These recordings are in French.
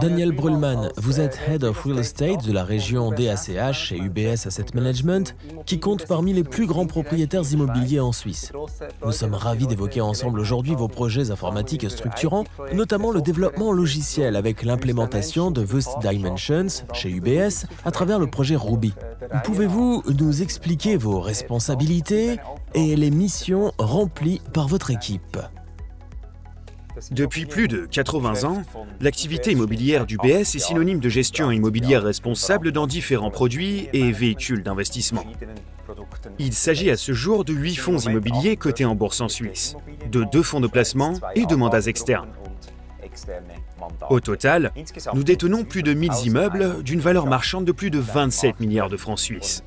Daniel Brühlmann, vous êtes Head of Real Estate de la région DACH chez UBS Asset Management, qui compte parmi les plus grands propriétaires immobiliers en Suisse. Nous sommes ravis d'évoquer ensemble aujourd'hui vos projets informatiques structurants, notamment le développement logiciel avec l'implémentation de Wust Dimensions chez UBS à travers le projet Ruby. Pouvez-vous nous expliquer vos responsabilités et les missions remplies par votre équipe ? Depuis plus de 80 ans, l'activité immobilière d'UBS est synonyme de gestion immobilière responsable dans différents produits et véhicules d'investissement. Il s'agit à ce jour de 8 fonds immobiliers cotés en bourse en Suisse, de 2 fonds de placement et de mandats externes. Au total, nous détenons plus de 1000 immeubles d'une valeur marchande de plus de 27 milliards de francs suisses.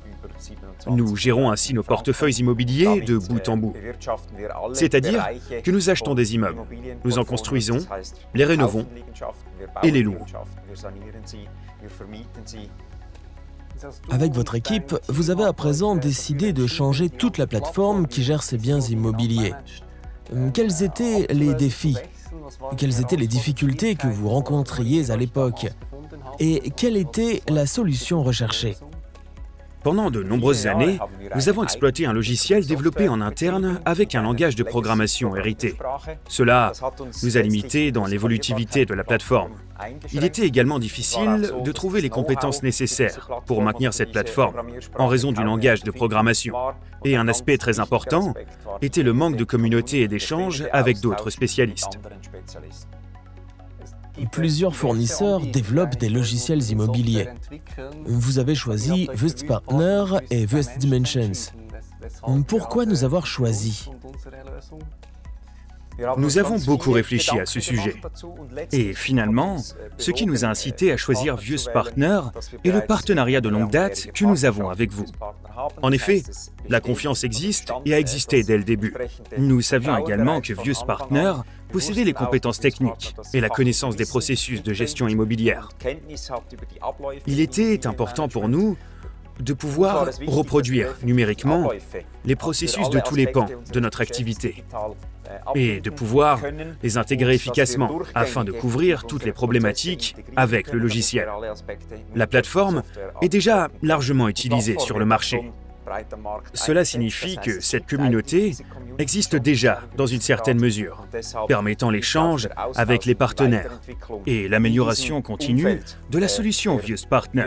Nous gérons ainsi nos portefeuilles immobiliers de bout en bout. C'est-à-dire que nous achetons des immeubles, nous en construisons, les rénovons et les louons. Avec votre équipe, vous avez à présent décidé de changer toute la plateforme qui gère ces biens immobiliers. Quels étaient les défis? Quelles étaient les difficultés que vous rencontriez à l'époque? Et quelle était la solution recherchée? Pendant de nombreuses années, nous avons exploité un logiciel développé en interne avec un langage de programmation hérité. Cela nous a limités dans l'évolutivité de la plateforme. Il était également difficile de trouver les compétences nécessaires pour maintenir cette plateforme en raison du langage de programmation. Et un aspect très important était le manque de communauté et d'échanges avec d'autres spécialistes. Plusieurs fournisseurs développent des logiciels immobiliers. Vous avez choisi Wust Partner et Wust Dimensions. Pourquoi nous avoir choisis? Nous avons beaucoup réfléchi à ce sujet. Et finalement, ce qui nous a incité à choisir Wust Partner est le partenariat de longue date que nous avons avec vous. En effet, la confiance existe et a existé dès le début. Nous savions également que Wust Partner possédait les compétences techniques et la connaissance des processus de gestion immobilière. Il était important pour nous de pouvoir reproduire numériquement les processus de tous les pans de notre activité et de pouvoir les intégrer efficacement afin de couvrir toutes les problématiques avec le logiciel. La plateforme est déjà largement utilisée sur le marché. Cela signifie que cette communauté existe déjà dans une certaine mesure, permettant l'échange avec les partenaires et l'amélioration continue de la solution Wust Partner.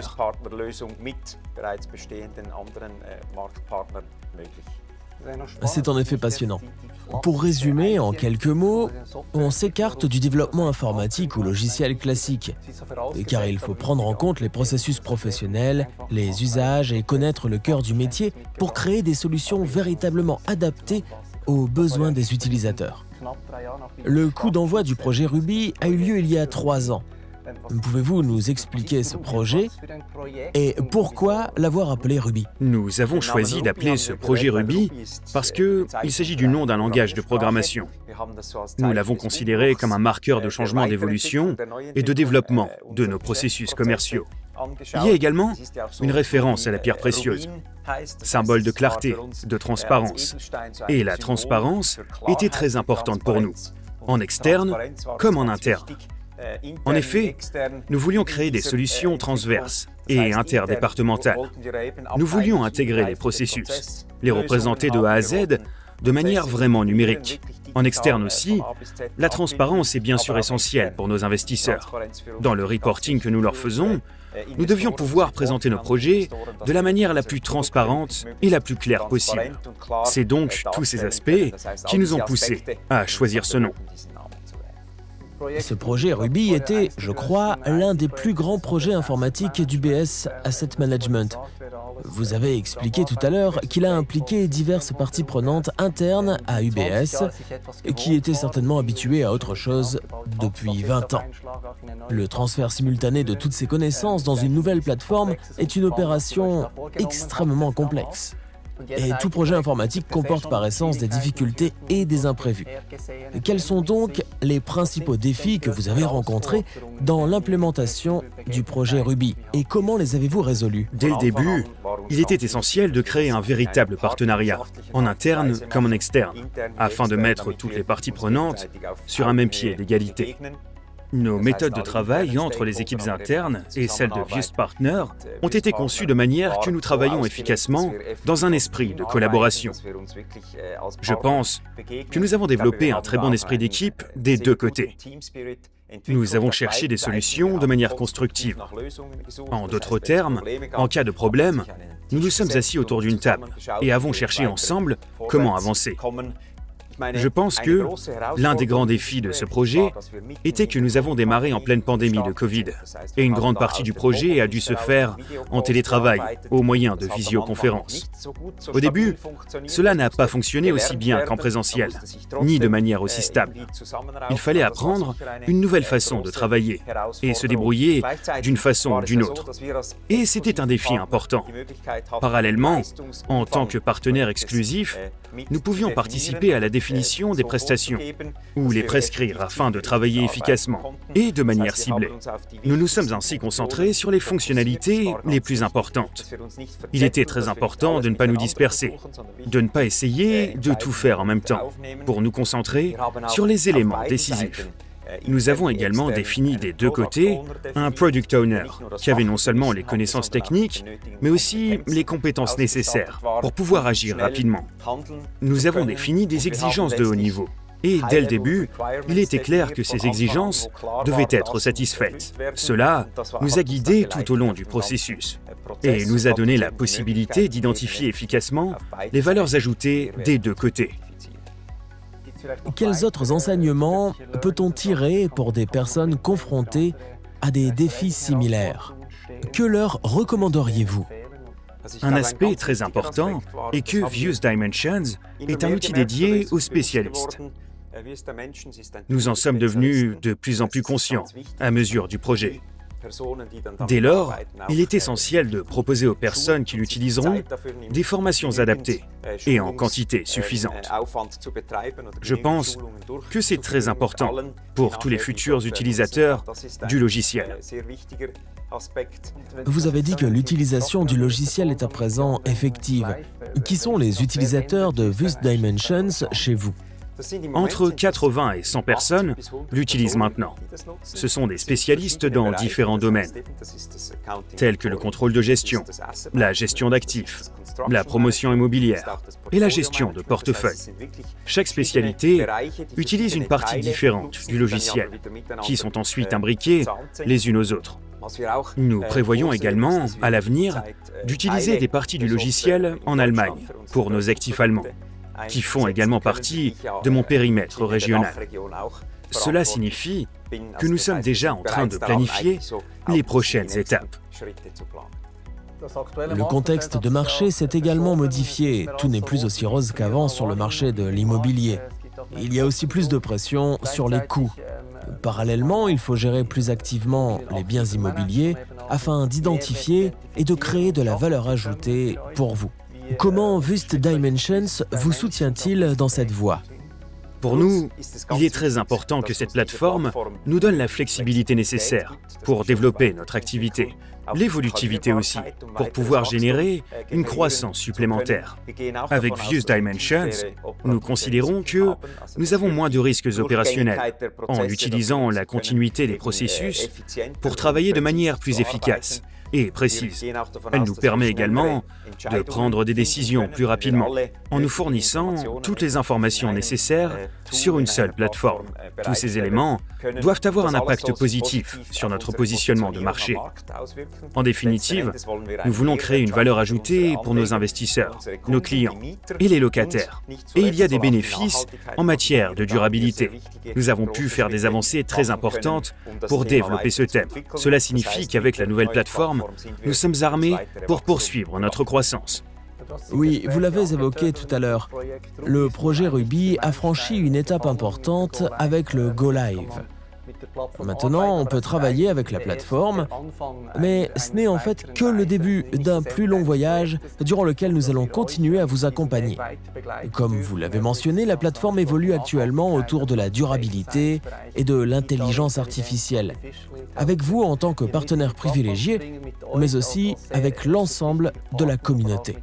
C'est en effet passionnant. Pour résumer, en quelques mots, on s'écarte du développement informatique ou logiciel classique, car il faut prendre en compte les processus professionnels, les usages et connaître le cœur du métier pour créer des solutions véritablement adaptées aux besoins des utilisateurs. Le coup d'envoi du projet Ruby a eu lieu il y a 3 ans. Pouvez-vous nous expliquer ce projet et pourquoi l'avoir appelé Ruby? Nous avons choisi d'appeler ce projet Ruby parce qu'il s'agit du nom d'un langage de programmation. Nous l'avons considéré comme un marqueur de changement d'évolution et de développement de nos processus commerciaux. Il y a également une référence à la pierre précieuse, symbole de clarté, de transparence. Et la transparence était très importante pour nous, en externe comme en interne. En effet, nous voulions créer des solutions transverses et interdépartementales. Nous voulions intégrer les processus, les représenter de A à Z de manière vraiment numérique. En externe aussi, la transparence est bien sûr essentielle pour nos investisseurs. Dans le reporting que nous leur faisons, nous devions pouvoir présenter nos projets de la manière la plus transparente et la plus claire possible. C'est donc tous ces aspects qui nous ont poussés à choisir ce nom. Ce projet Ruby était, je crois, l'un des plus grands projets informatiques d'UBS Asset Management. Vous avez expliqué tout à l'heure qu'il a impliqué diverses parties prenantes internes à UBS, qui étaient certainement habituées à autre chose depuis 20 ans. Le transfert simultané de toutes ces connaissances dans une nouvelle plateforme est une opération extrêmement complexe. Et tout projet informatique comporte par essence des difficultés et des imprévus. Quels sont donc les principaux défis que vous avez rencontrés dans l'implémentation du projet Ruby et comment les avez-vous résolus? Dès le début, il était essentiel de créer un véritable partenariat, en interne comme en externe, afin de mettre toutes les parties prenantes sur un même pied d'égalité. Nos méthodes de travail entre les équipes internes et celles de Wüest Partner ont été conçues de manière que nous travaillons efficacement dans un esprit de collaboration. Je pense que nous avons développé un très bon esprit d'équipe des deux côtés. Nous avons cherché des solutions de manière constructive. En d'autres termes, en cas de problème, nous nous sommes assis autour d'une table et avons cherché ensemble comment avancer. Je pense que l'un des grands défis de ce projet était que nous avons démarré en pleine pandémie de Covid et une grande partie du projet a dû se faire en télétravail au moyen de visioconférences. Au début, cela n'a pas fonctionné aussi bien qu'en présentiel, ni de manière aussi stable. Il fallait apprendre une nouvelle façon de travailler et se débrouiller d'une façon ou d'une autre. Et c'était un défi important. Parallèlement, en tant que partenaire exclusif, nous pouvions participer à la définition des prestations ou les prescrire afin de travailler efficacement et de manière ciblée. Nous nous sommes ainsi concentrés sur les fonctionnalités les plus importantes. Il était très important de ne pas nous disperser, de ne pas essayer de tout faire en même temps, pour nous concentrer sur les éléments décisifs. Nous avons également défini des deux côtés un Product Owner qui avait non seulement les connaissances techniques, mais aussi les compétences nécessaires pour pouvoir agir rapidement. Nous avons défini des exigences de haut niveau. Et dès le début, il était clair que ces exigences devaient être satisfaites. Cela nous a guidés tout au long du processus et nous a donné la possibilité d'identifier efficacement les valeurs ajoutées des deux côtés. Quels autres enseignements peut-on tirer pour des personnes confrontées à des défis similaires? Que leur recommanderiez-vous? Un aspect très important est que Wüest Dimensions est un outil dédié aux spécialistes. Nous en sommes devenus de plus en plus conscients à mesure du projet. Dès lors, il est essentiel de proposer aux personnes qui l'utiliseront des formations adaptées et en quantité suffisante. Je pense que c'est très important pour tous les futurs utilisateurs du logiciel. Vous avez dit que l'utilisation du logiciel est à présent effective. Qui sont les utilisateurs de Wüest Dimensions chez vous? Entre 80 et 100 personnes l'utilisent maintenant. Ce sont des spécialistes dans différents domaines, tels que le contrôle de gestion, la gestion d'actifs, la promotion immobilière et la gestion de portefeuille. Chaque spécialité utilise une partie différente du logiciel, qui sont ensuite imbriquées les unes aux autres. Nous prévoyons également, à l'avenir, d'utiliser des parties du logiciel en Allemagne pour nos actifs allemands, qui font également partie de mon périmètre régional. Cela signifie que nous sommes déjà en train de planifier les prochaines étapes. Le contexte de marché s'est également modifié. Tout n'est plus aussi rose qu'avant sur le marché de l'immobilier. Il y a aussi plus de pression sur les coûts. Parallèlement, il faut gérer plus activement les biens immobiliers afin d'identifier et de créer de la valeur ajoutée pour vous. Comment Wüest Dimensions vous soutient-il dans cette voie? Pour nous, il est très important que cette plateforme nous donne la flexibilité nécessaire pour développer notre activité, l'évolutivité aussi, pour pouvoir générer une croissance supplémentaire. Avec Wüest Dimensions, nous considérons que nous avons moins de risques opérationnels en utilisant la continuité des processus pour travailler de manière plus efficace et précise. Elle nous permet également de prendre des décisions plus rapidement en nous fournissant toutes les informations nécessaires sur une seule plateforme. Tous ces éléments doivent avoir un impact positif sur notre positionnement de marché. En définitive, nous voulons créer une valeur ajoutée pour nos investisseurs, nos clients et les locataires. Et il y a des bénéfices en matière de durabilité. Nous avons pu faire des avancées très importantes pour développer ce thème. Cela signifie qu'avec la nouvelle plateforme, nous sommes armés pour poursuivre notre croissance. Oui, vous l'avez évoqué tout à l'heure. Le projet Ruby a franchi une étape importante avec le Go Live. Maintenant, on peut travailler avec la plateforme, mais ce n'est en fait que le début d'un plus long voyage durant lequel nous allons continuer à vous accompagner. Comme vous l'avez mentionné, la plateforme évolue actuellement autour de la durabilité et de l'intelligence artificielle. Avec vous en tant que partenaire privilégié, mais aussi avec l'ensemble de la communauté.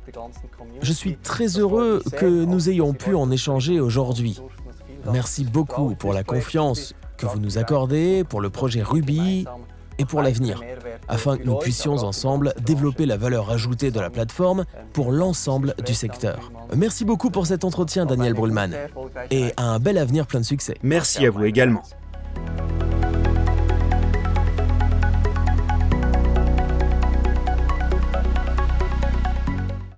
Je suis très heureux que nous ayons pu en échanger aujourd'hui. Merci beaucoup pour la confiance que vous nous accordez pour le projet Ruby et pour l'avenir, afin que nous puissions ensemble développer la valeur ajoutée de la plateforme pour l'ensemble du secteur. Merci beaucoup pour cet entretien, Daniel Brühlmann, et à un bel avenir plein de succès. Merci à vous également.